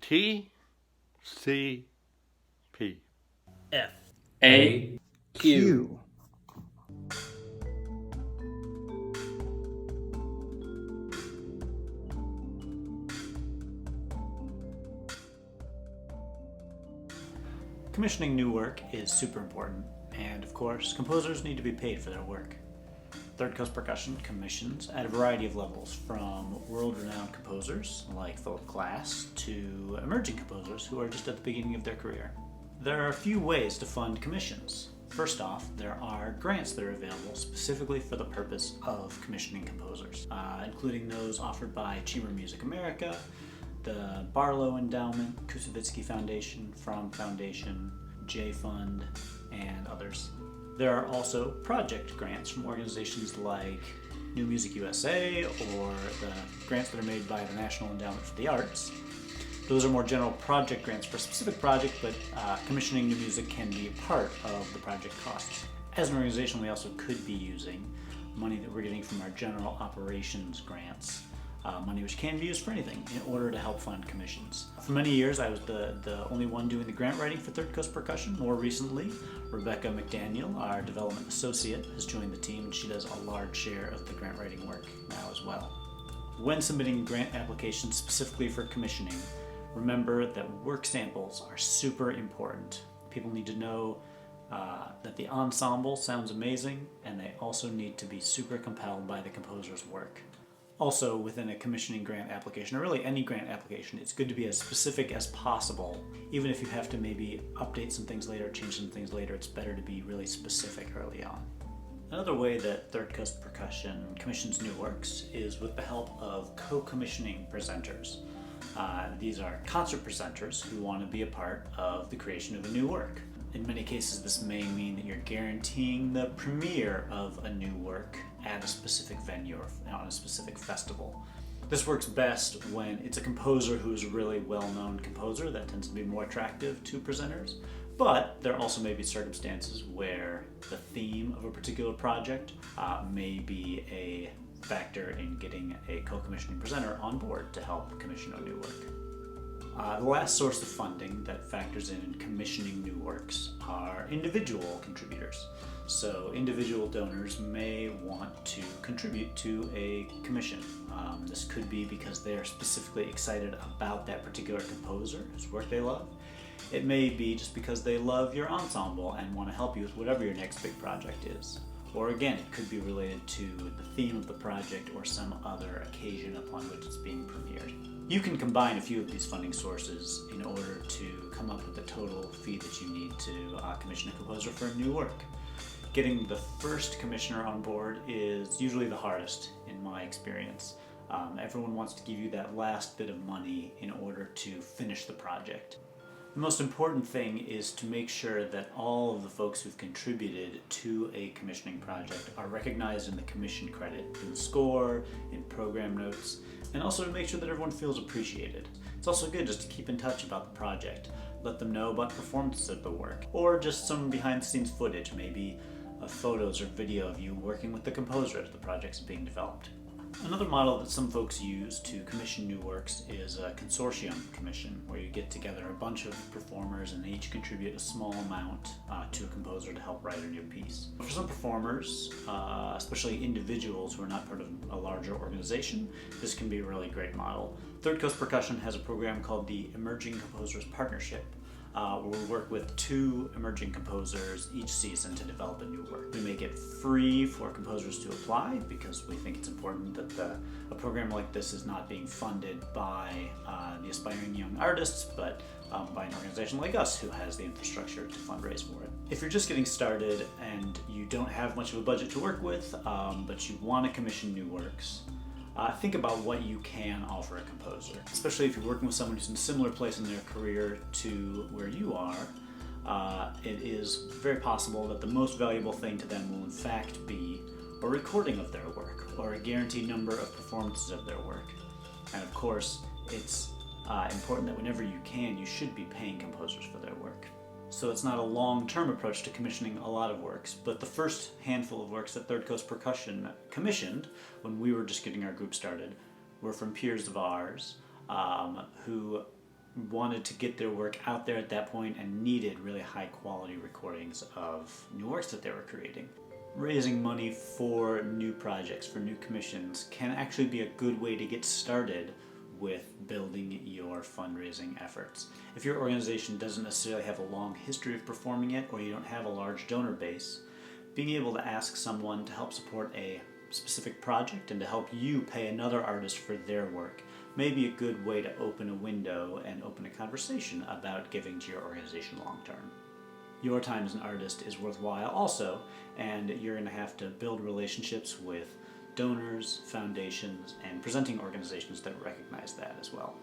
T.C.P. F.A.Q. Commissioning new work is super important, and of course, composers need to be paid for their work. Third Coast Percussion commissions at a variety of levels, from world-renowned composers like Philip Glass to emerging composers who are just at the beginning of their career. There are a few ways to fund commissions. First off, there are grants that are available specifically for the purpose of commissioning composers, including those offered by Chamber Music America, the Barlow Endowment, Kusevitsky Foundation, Fromm Foundation, J Fund, and others. There are also project grants from organizations like New Music USA or the grants that are made by the National Endowment for the Arts. Those are more general project grants for a specific project, but commissioning new music can be a part of the project costs. As an organization, we also could be using money that we're getting from our general operations grants, money which can be used for anything in order to help fund commissions. For many years, I was the only one doing the grant writing for Third Coast Percussion. More recently, Rebecca McDaniel, our development associate, has joined the team, and she does a large share of the grant writing work now as well. When submitting grant applications specifically for commissioning, remember that work samples are super important. People need to know that the ensemble sounds amazing, and they also need to be super compelled by the composer's work. Also, within a commissioning grant application, or really any grant application, it's good to be as specific as possible. Even if you have to maybe update some things later, change some things later, it's better to be really specific early on. Another way that Third Coast Percussion commissions new works is with the help of co-commissioning presenters. These are concert presenters who want to be a part of the creation of a new work. In many cases, this may mean that you're guaranteeing the premiere of a new work at a specific venue or on a specific festival. This works best when it's a composer who's a really well-known composer. That tends to be more attractive to presenters. But there also may be circumstances where the theme of a particular project may be a factor in getting a co-commissioning presenter on board to help commission a new work. The last source of funding that factors in commissioning new works are individual contributors. So individual donors may want to contribute to a commission. This could be because they are specifically excited about that particular composer whose work they love. It may be just because they love your ensemble and want to help you with whatever your next big project is. Or again, it could be related to the theme of the project or some other occasion upon which it's being premiered. You can combine a few of these funding sources in order to come up with the total fee that you need to commission a composer for a new work. Getting the first commissioner on board is usually the hardest in my experience. Everyone wants to give you that last bit of money in order to finish the project. The most important thing is to make sure that all of the folks who've contributed to a commissioning project are recognized in the commission credit, in the score, in program notes, and also to make sure that everyone feels appreciated. It's also good just to keep in touch about the project, let them know about performances of the work, or just some behind-the-scenes footage, maybe photos or video of you working with the composer as the project's being developed. Another model that some folks use to commission new works is a consortium commission, where you get together a bunch of performers and they each contribute a small amount to a composer to help write a new piece. For some performers, especially individuals who are not part of a larger organization, this can be a really great model. Third Coast Percussion has a program called the Emerging Composers Partnership, where we work with 2 emerging composers each season to develop a new work. We make it free for composers to apply because we think it's important that a program like this is not being funded by the aspiring young artists, but by an organization like us who has the infrastructure to fundraise for it. If you're just getting started and you don't have much of a budget to work with, but you want to commission new works, think about what you can offer a composer, especially if you're working with someone who's in a similar place in their career to where you are. It is very possible that the most valuable thing to them will in fact be a recording of their work or a guaranteed number of performances of their work. And of course, it's important that whenever you can, you should be paying composers for their work. So it's not a long-term approach to commissioning a lot of works, but the first handful of works that Third Coast Percussion commissioned when we were just getting our group started were from peers of ours who wanted to get their work out there at that point and needed really high quality recordings of new works that they were creating. Raising money for new projects, for new commissions, can actually be a good way to get started with building your fundraising efforts. If your organization doesn't necessarily have a long history of performing it, or you don't have a large donor base, being able to ask someone to help support a specific project and to help you pay another artist for their work may be a good way to open a window and open a conversation about giving to your organization long term. Your time as an artist is worthwhile also, and you're going to have to build relationships with donors, foundations, and presenting organizations that recognize that as well.